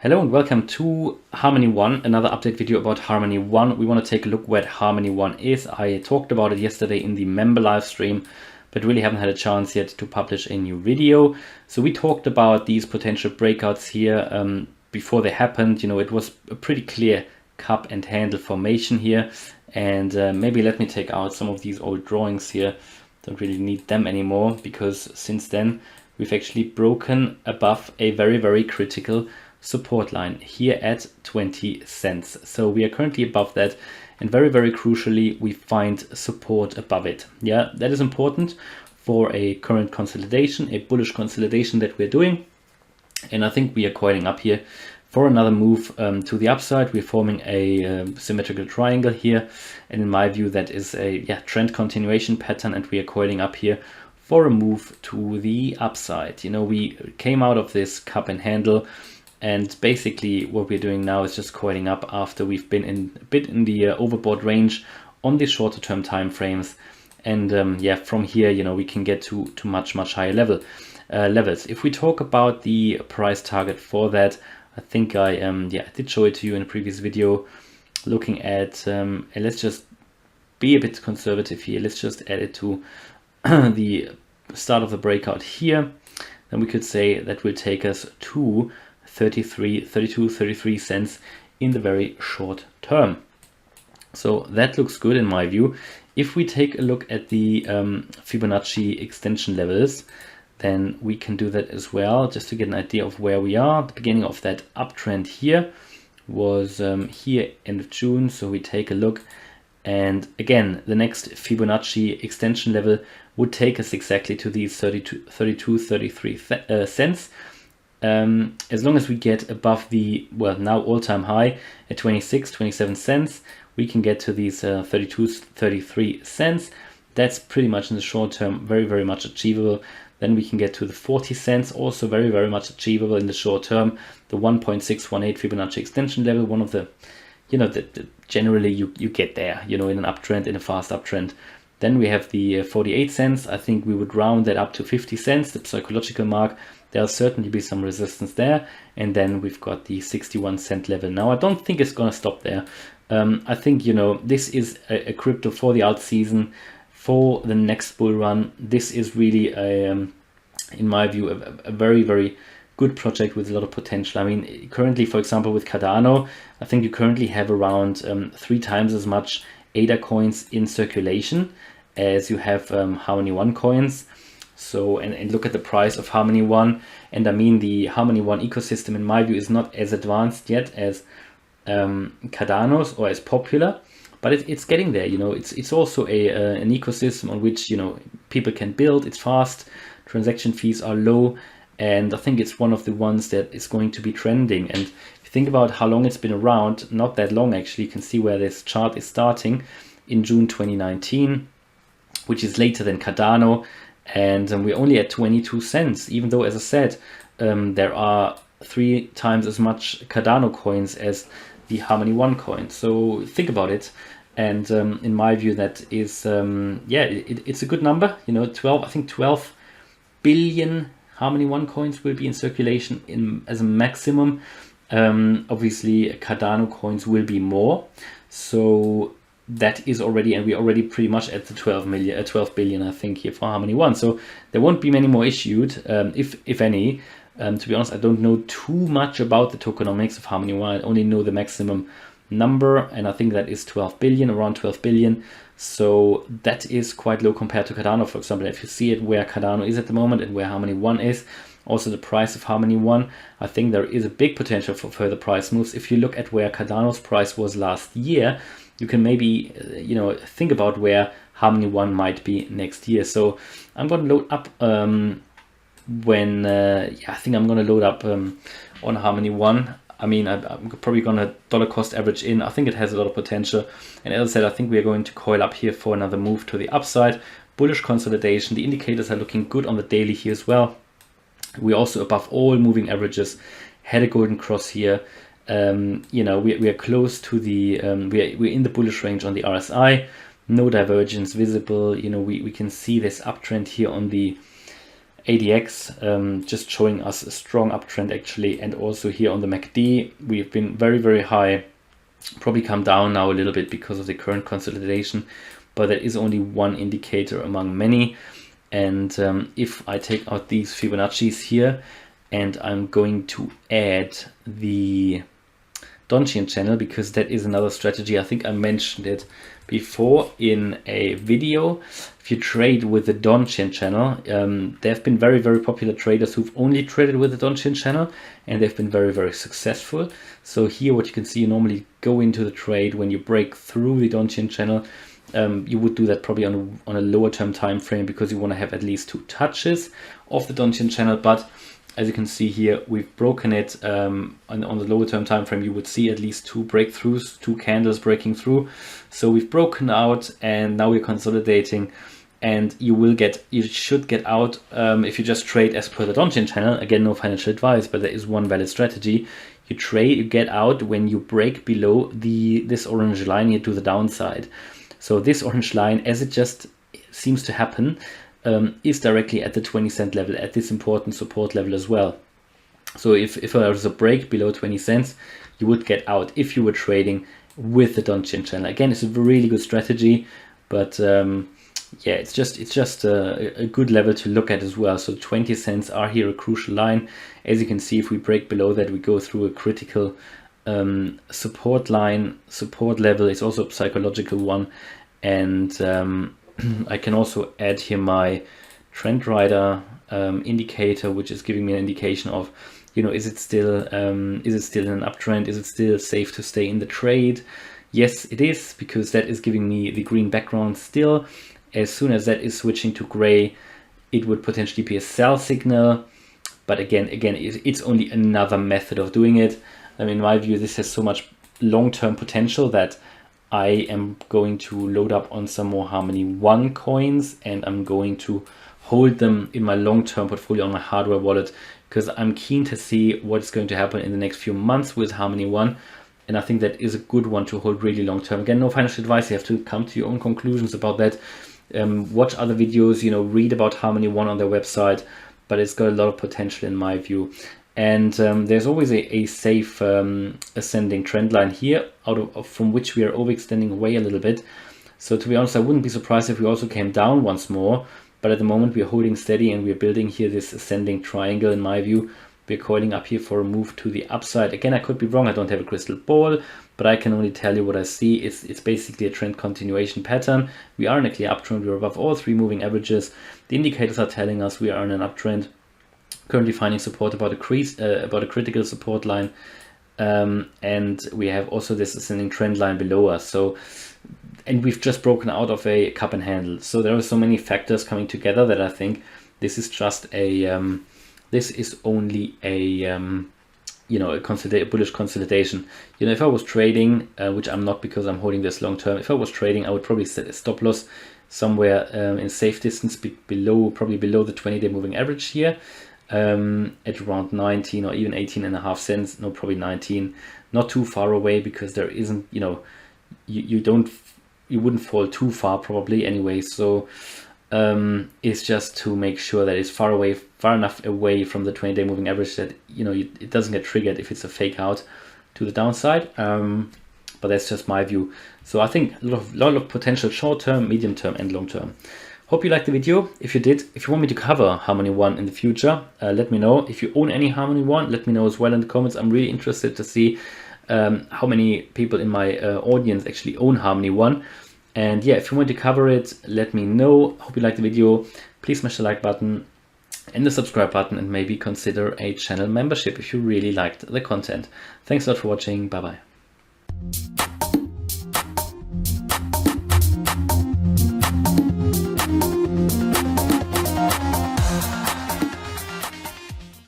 Hello and welcome to Harmony One, another update video about Harmony One. We want to take a look where Harmony One is. I talked about it yesterday in the member live stream, but really haven't had a chance yet to publish a new video. So we talked about these potential breakouts here before they happened. You know, it was a pretty clear cup and handle formation here. And maybe let me take out some of these old drawings here. Don't really need them anymore because since then we've actually broken above a very, very critical support line here at 20 cents. So we are currently above that, and very, very crucially, we find support above it. Yeah, that is important for a current consolidation, a bullish consolidation that we're doing. And I think we are coiling up here for another move to the upside. We're forming a symmetrical triangle here. And in my view, that is a trend continuation pattern, and we are coiling up here for a move to the upside. You know, we came out of this cup and handle, and basically what we're doing now is just coiling up after we've been a bit in the overbought range on the shorter term time frames. And from here, you know, we can get to much higher levels. If we talk about the price target for that, I think I did show it to you in a previous video, looking at let's just be a bit conservative here. Let's just add it to the start of the breakout here. Then we could say that will take us to 33 cents in the very short term. So that looks good in my view. If we take a look at the Fibonacci extension levels, then we can do that as well, just to get an idea of where we are. The beginning of that uptrend here was here end of June. So we take a look, and again, the next Fibonacci extension level would take us exactly to these 33 cents. As long as we get above the, well, now all-time high at 27 cents, we can get to these 33 cents. That's pretty much in the short term very much achievable. Then we can get to the 40 cents, also very much achievable in the short term. The 1.618 Fibonacci extension level, one of the, you know, generally you get there, you know, in an uptrend, in a fast uptrend. Then we have the 48 cents. I think we would round that up to 50 cents, the psychological mark. There'll certainly be some resistance there. And then we've got the 61 cent level. Now, I don't think it's going to stop there. I think, you know, this is a crypto for the alt season, for the next bull run. This is really, in my view, a very good project with a lot of potential. I mean, currently, for example, with Cardano, I think you currently have around 3 times as much ADA coins in circulation as you have Harmony One coins. So, and look at the price of Harmony One. And I mean, the Harmony One ecosystem, in my view, is not as advanced yet as Cardano's or as popular, but it's getting there. You know, it's also an ecosystem on which, you know, people can build. It's fast, transaction fees are low, and I think it's one of the ones that is going to be trending. And if you think about how long it's been around, not that long actually. You can see where this chart is starting in June 2019, which is later than Cardano. And we're only at 22 cents, even though, as I said, there are 3 times as much Cardano coins as the Harmony One coin. So think about it. And in my view, that is, it's a good number. You know, 12 billion Harmony One coins will be in circulation as a maximum. Obviously, Cardano coins will be more. So that is already, and we're already pretty much at the 12 billion, I think, here for Harmony One. So there won't be many more issued, if any. To be honest, I don't know too much about the tokenomics of Harmony One. I only know the maximum number, and I think that is 12 billion, around 12 billion. So that is quite low compared to Cardano, for example. If you see it where Cardano is at the moment and where Harmony One is, also the price of Harmony One, I think there is a big potential for further price moves. If you look at where Cardano's price was last year, you can maybe, you know, think about where Harmony One might be next year. So I'm going to load up I think I'm going to load up on Harmony One. I mean, I'm probably going to dollar cost average in. I think it has a lot of potential. And as I said, I think we are going to coil up here for another move to the upside. Bullish consolidation. The indicators are looking good on the daily here as well. We're also above all moving averages. Had a golden cross here. You know, we are close to the, we're in the bullish range on the RSI. No divergence visible. You know, we can see this uptrend here on the ADX, just showing us a strong uptrend actually. And also here on the MACD, we've been very high, probably come down now a little bit because of the current consolidation, but there is only one indicator among many. And if I take out these Fibonacci's here, and I'm going to add the Donchian channel, because that is another strategy. I think I mentioned it before in a video. If you trade with the Donchian channel, there have been very popular traders who've only traded with the Donchian channel, and they've been very successful. So here what you can see, you normally go into the trade when you break through the Donchian channel. You would do that probably on a lower term time frame, because you want to have at least 2 touches of the Donchian channel. But as you can see here, we've broken it on the lower term time frame. You would see at least 2 breakthroughs, 2 candles breaking through. So we've broken out, and now we're consolidating. And you should get out if you just trade as per the Donchian channel. Again, no financial advice, but there is one valid strategy. You get out when you break below this orange line here to the downside. So this orange line, as it just seems to happen, is directly at the 20-cent level, at this important support level as well. So if there was a break below 20 cents, you would get out if you were trading with the Donchian channel. Again, it's a really good strategy, but yeah, it's just a good level to look at as well. So 20 cents are here a crucial line. As you can see, if we break below that, we go through a critical support level. It's also a psychological one. And I can also add here my trend rider indicator, which is giving me an indication of, is it still in an uptrend? Is it still safe to stay in the trade? Yes, it is, because that is giving me the green background still. As soon as that is switching to gray, it would potentially be a sell signal. But again, it's only another method of doing it. In my view, this has so much long-term potential that I am going to load up on some more Harmony One coins, and I'm going to hold them in my long-term portfolio on my hardware wallet, because I'm keen to see what's going to happen in the next few months with Harmony One. And I think that is a good one to hold really long-term. Again, no financial advice. You have to come to your own conclusions about that. Watch other videos, read about Harmony One on their website, but it's got a lot of potential in my view. And there's always a safe ascending trend line here, from which we are overextending away a little bit. So to be honest, I wouldn't be surprised if we also came down once more. But at the moment, we're holding steady, and we're building here this ascending triangle. In my view, we're coiling up here for a move to the upside. Again, I could be wrong. I don't have a crystal ball, but I can only tell you what I see. It's basically a trend continuation pattern. We are in a clear uptrend. We're above all 3 moving averages. The indicators are telling us we are in an uptrend. Currently finding support about a critical support line, and we have also this ascending trend line below us. And we've just broken out of a cup and handle. So there are so many factors coming together that I think this is just this is only a bullish consolidation. If I was trading, which I'm not because I'm holding this long term, if I was trading, I would probably set a stop loss somewhere in safe distance probably below the 20-day moving average here, at around 19 or even 18.5 cents. No, probably 19, not too far away, because there isn't, you wouldn't fall too far probably anyway. So it's just to make sure that it's far enough away from the 20-day moving average that it doesn't get triggered if it's a fake out to the downside. But that's just my view. So I think a lot of potential short-term, medium-term, and long-term. Hope you liked the video. If you did, if you want me to cover Harmony One in the future, let me know. If you own any Harmony One, let me know as well in the comments. I'm really interested to see how many people in my audience actually own Harmony One. And yeah, if you want to cover it, let me know. Hope you liked the video. Please smash the like button and the subscribe button, and maybe consider a channel membership if you really liked the content. Thanks a lot for watching. Bye bye.